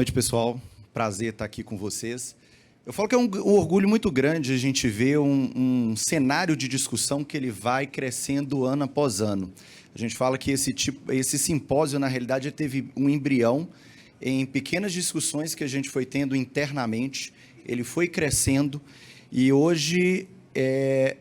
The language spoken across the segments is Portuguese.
noite, pessoal. Prazer estar aqui com vocês. Eu falo que é um orgulho muito grande a gente ver um cenário de discussão que ele vai crescendo ano após ano. A gente fala que esse simpósio, na realidade, teve um embrião em pequenas discussões que a gente foi tendo internamente. Ele foi crescendo e hoje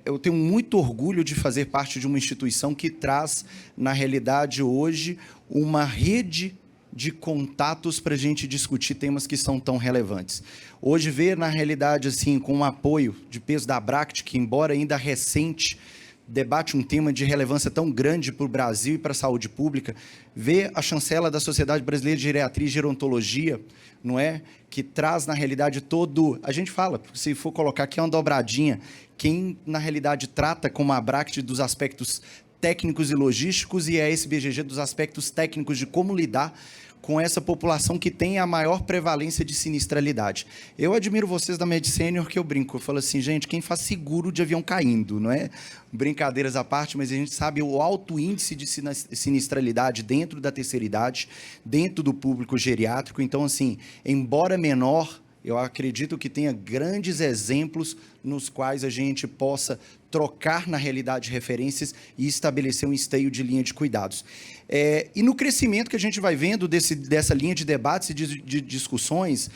eu tenho muito orgulho de fazer parte de uma instituição que traz, na realidade, hoje, uma rede de contatos para a gente discutir temas que são tão relevantes. Hoje, ver, na realidade, assim, com o apoio de peso da Abract, que, embora ainda recente, debate um tema de relevância tão grande para o Brasil e para a saúde pública, ver a chancela da Sociedade Brasileira de Geriatria e Gerontologia, não é? Que traz, na realidade, a gente fala, se for colocar aqui, é uma dobradinha, quem, na realidade, trata como a Abract dos aspectos técnicos e logísticos e a SBGG dos aspectos técnicos de como lidar com essa população que tem a maior prevalência de sinistralidade. Eu admiro vocês da Med Senior, que eu brinco, eu falo assim, gente, quem faz seguro de avião caindo, não é? Brincadeiras à parte, mas a gente sabe o alto índice de sinistralidade dentro da terceira idade, dentro do público geriátrico. Então, assim, embora menor, eu acredito que tenha grandes exemplos nos quais a gente possa trocar, na realidade, referências e estabelecer um esteio de linha de cuidados. E no crescimento que a gente vai vendo dessa linha de debates e de discussões,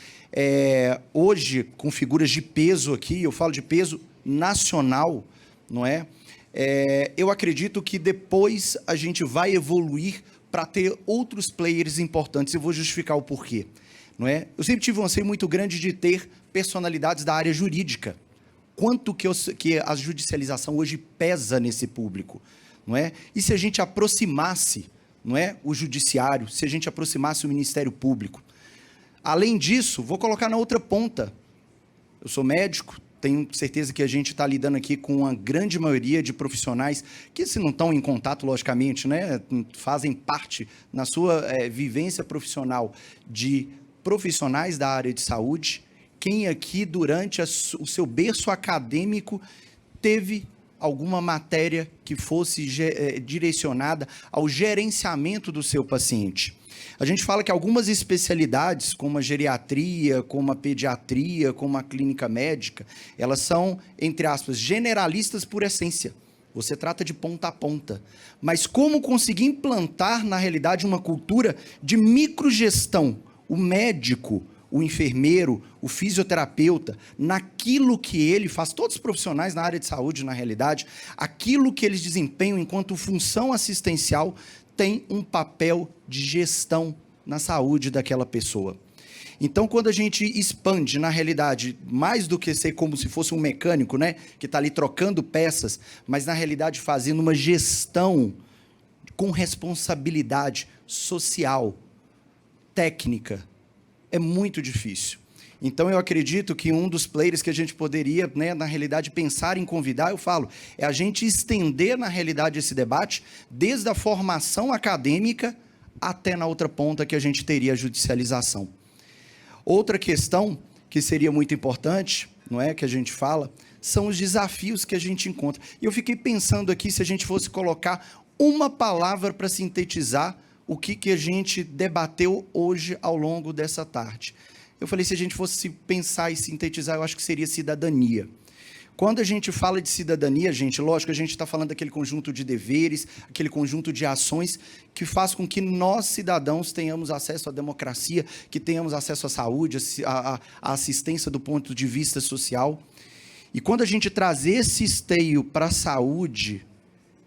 hoje, com figuras de peso aqui, eu falo de peso nacional, não é? Eu acredito que depois a gente vai evoluir para ter outros players importantes. Eu vou justificar o porquê. Não é? Eu sempre tive um anseio muito grande de ter personalidades da área jurídica. Quanto que a judicialização hoje pesa nesse público, não é? E se a gente aproximasse, não é, o judiciário, se a gente aproximasse o Ministério Público? Além disso, vou colocar na outra ponta. Eu sou médico, tenho certeza que a gente está lidando aqui com uma grande maioria de profissionais que, se não estão em contato, logicamente, né, fazem parte, na sua vivência profissional, de profissionais da área de saúde. Quem aqui, durante o seu berço acadêmico, teve alguma matéria que fosse direcionada ao gerenciamento do seu paciente? A gente fala que algumas especialidades, como a geriatria, como a pediatria, como a clínica médica, elas são, entre aspas, generalistas por essência. Você trata de ponta a ponta. Mas como conseguir implantar, na realidade, uma cultura de microgestão? O médico, o enfermeiro, o fisioterapeuta, naquilo que ele faz, todos os profissionais na área de saúde, na realidade, aquilo que eles desempenham enquanto função assistencial tem um papel de gestão na saúde daquela pessoa. Então, quando a gente expande, na realidade, mais do que ser como se fosse um mecânico, né, que está ali trocando peças, mas, na realidade, fazendo uma gestão com responsabilidade social, técnica, é muito difícil. Então, eu acredito que um dos players que a gente poderia, né, na realidade, pensar em convidar, eu falo, é a gente estender, na realidade, esse debate, desde a formação acadêmica até na outra ponta que a gente teria a judicialização. Outra questão que seria muito importante, não é, que a gente fala, são os desafios que a gente encontra. E eu fiquei pensando aqui, se a gente fosse colocar uma palavra para sintetizar o que a gente debateu hoje ao longo dessa tarde. Eu falei, se a gente fosse pensar e sintetizar, eu acho que seria cidadania. Quando a gente fala de cidadania, gente, lógico, a gente está falando daquele conjunto de deveres, aquele conjunto de ações que faz com que nós, cidadãos, tenhamos acesso à democracia, que tenhamos acesso à saúde, à assistência do ponto de vista social. E quando a gente traz esse esteio para a saúde,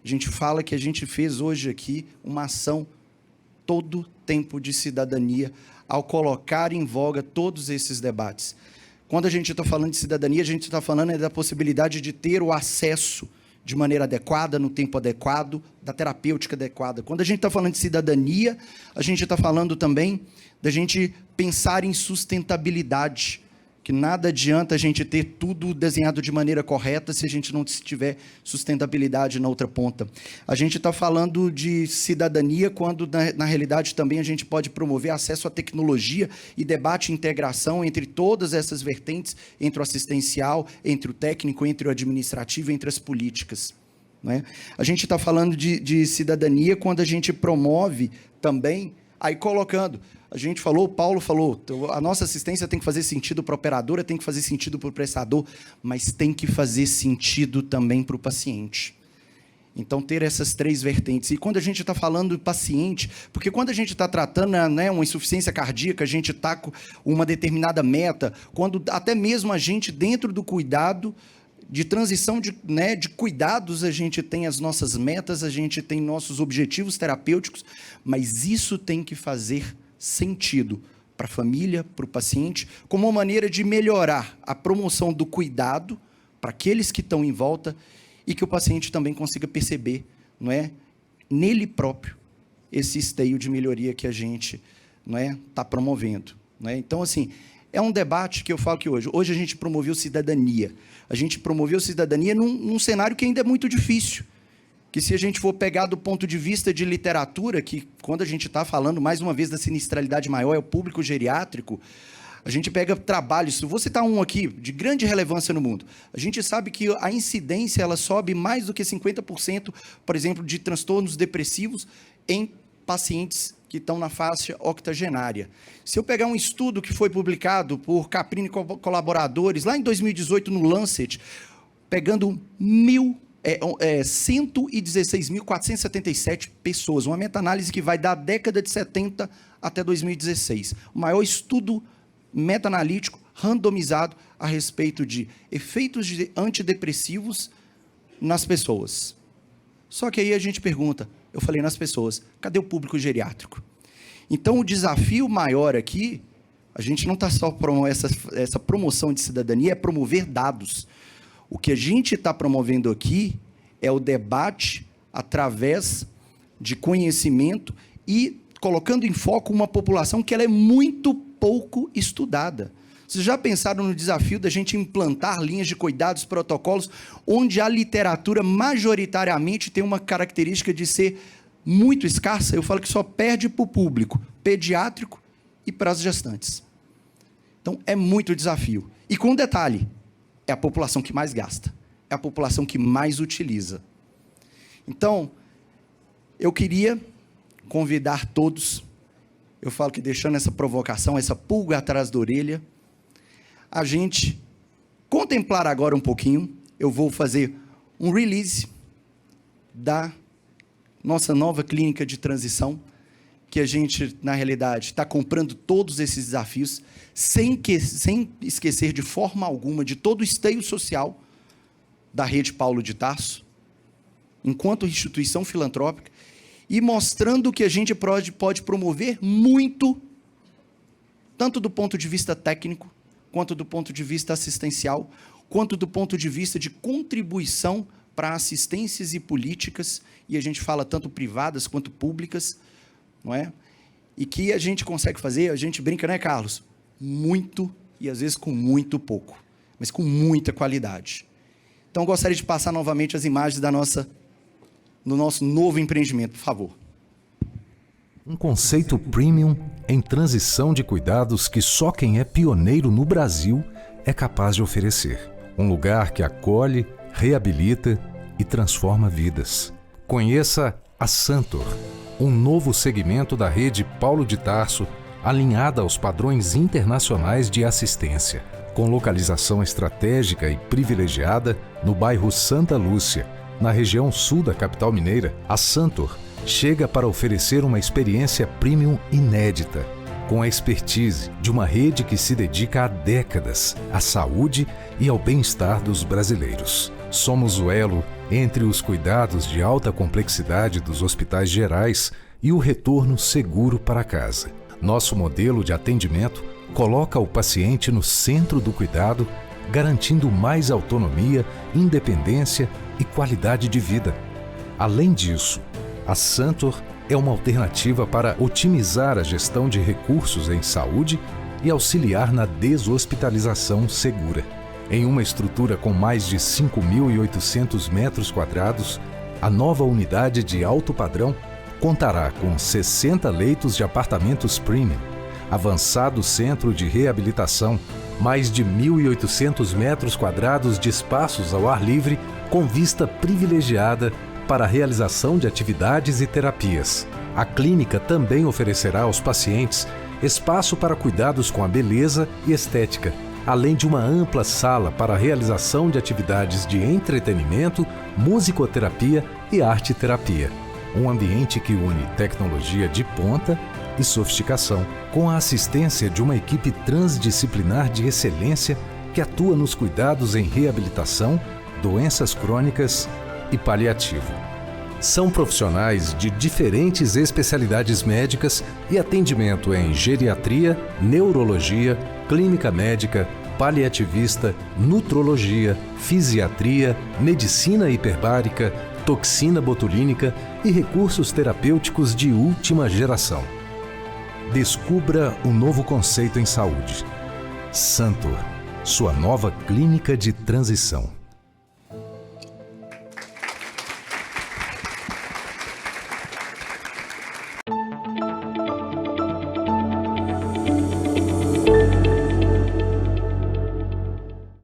a gente fala que a gente fez hoje aqui uma ação todo tempo de cidadania, ao colocar em voga todos esses debates. Quando a gente está falando de cidadania, a gente está falando da possibilidade de ter o acesso de maneira adequada, no tempo adequado, da terapêutica adequada. Quando a gente está falando de cidadania, a gente está falando também da gente pensar em sustentabilidade, que nada adianta a gente ter tudo desenhado de maneira correta se a gente não tiver sustentabilidade na outra ponta. A gente está falando de cidadania quando, na realidade, também a gente pode promover acesso à tecnologia e debate e integração entre todas essas vertentes, entre o assistencial, entre o técnico, entre o administrativo, entre as políticas. Não é? A gente está falando de cidadania quando a gente promove também Aí colocando, a gente falou, o Paulo falou, a nossa assistência tem que fazer sentido para a operadora, tem que fazer sentido para o prestador, mas tem que fazer sentido também para o paciente. Então, ter essas 3 vertentes. E quando a gente está falando do paciente, porque quando a gente está tratando, né, uma insuficiência cardíaca, a gente está com uma determinada meta, quando até mesmo a gente, dentro do cuidado, de transição de cuidados, a gente tem as nossas metas, a gente tem nossos objetivos terapêuticos, mas isso tem que fazer sentido para a família, para o paciente, como uma maneira de melhorar a promoção do cuidado para aqueles que estão em volta e que o paciente também consiga perceber, não é, nele próprio, esse esteio de melhoria que a gente, não é, está promovendo. Não é? Então, assim, é um debate que eu falo que hoje a gente promoveu cidadania. A gente promoveu cidadania num cenário que ainda é muito difícil. Que se a gente for pegar do ponto de vista de literatura, que quando a gente está falando, mais uma vez, da sinistralidade maior, é o público geriátrico, a gente pega trabalhos, vou citar um aqui, de grande relevância no mundo. A gente sabe que a incidência ela sobe mais do que 50%, por exemplo, de transtornos depressivos em pacientes que estão na faixa octogenária. Se eu pegar um estudo que foi publicado por Caprini e colaboradores, lá em 2018, no Lancet, pegando 116.477 pessoas, uma meta-análise que vai da década de 70 até 2016. O maior estudo meta-analítico randomizado a respeito de efeitos de antidepressivos nas pessoas. Só que aí a gente pergunta, eu falei nas pessoas, cadê o público geriátrico? Então, o desafio maior aqui, a gente não está só promovendo essa promoção de cidadania, é promover dados. O que a gente está promovendo aqui é o debate através de conhecimento e colocando em foco uma população que ela é muito pouco estudada. Vocês já pensaram no desafio da gente implantar linhas de cuidados, protocolos, onde a literatura majoritariamente tem uma característica de ser muito escassa? Eu falo que só perde para o público pediátrico e para as gestantes. Então, é muito desafio. E com um detalhe, é a população que mais gasta, é a população que mais utiliza. Então, eu queria convidar todos, eu falo que deixando essa provocação, essa pulga atrás da orelha, a gente contemplar agora um pouquinho, eu vou fazer um release da nossa nova clínica de transição, que a gente, na realidade, está comprando todos esses desafios, sem esquecer de forma alguma de todo o esteio social da Rede Paulo de Tarso, enquanto instituição filantrópica, e mostrando que a gente pode promover muito, tanto do ponto de vista técnico, quanto do ponto de vista assistencial, quanto do ponto de vista de contribuição para assistências e políticas, e a gente fala tanto privadas quanto públicas, não é? E que a gente consegue fazer, a gente brinca, né, Carlos? Muito, e às vezes com muito pouco, mas com muita qualidade. Então, eu gostaria de passar novamente as imagens do nosso novo empreendimento, por favor. Um conceito premium em transição de cuidados que só quem é pioneiro no Brasil é capaz de oferecer. Um lugar que acolhe, reabilita e transforma vidas. Conheça a Santor, um novo segmento da rede Paulo de Tarso, alinhada aos padrões internacionais de assistência, com localização estratégica e privilegiada no bairro Santa Lúcia, na região sul da capital mineira. A Santor chega para oferecer uma experiência premium inédita, com a expertise de uma rede que se dedica há décadas à saúde e ao bem-estar dos brasileiros. Somos o elo entre os cuidados de alta complexidade dos hospitais gerais e o retorno seguro para casa. Nosso modelo de atendimento coloca o paciente no centro do cuidado, garantindo mais autonomia, independência e qualidade de vida. Além disso, a Santor é uma alternativa para otimizar a gestão de recursos em saúde e auxiliar na deshospitalização segura. Em uma estrutura com mais de 5.800 metros quadrados, a nova unidade de alto padrão contará com 60 leitos de apartamentos premium, avançado centro de reabilitação, mais de 1.800 metros quadrados de espaços ao ar livre com vista privilegiada para a realização de atividades e terapias, A clínica também oferecerá aos pacientes espaço para cuidados com a beleza e estética, além de uma ampla sala para a realização de atividades de entretenimento, musicoterapia e arte-terapia. Um ambiente que une tecnologia de ponta e sofisticação, com a assistência de uma equipe transdisciplinar de excelência que atua nos cuidados em reabilitação, doenças crônicas e paliativo. São profissionais de diferentes especialidades médicas e atendimento em geriatria, neurologia, clínica médica, paliativista, nutrologia, fisiatria, medicina hiperbárica, toxina botulínica e recursos terapêuticos de última geração. Descubra um novo conceito em saúde. Santor, sua nova clínica de transição.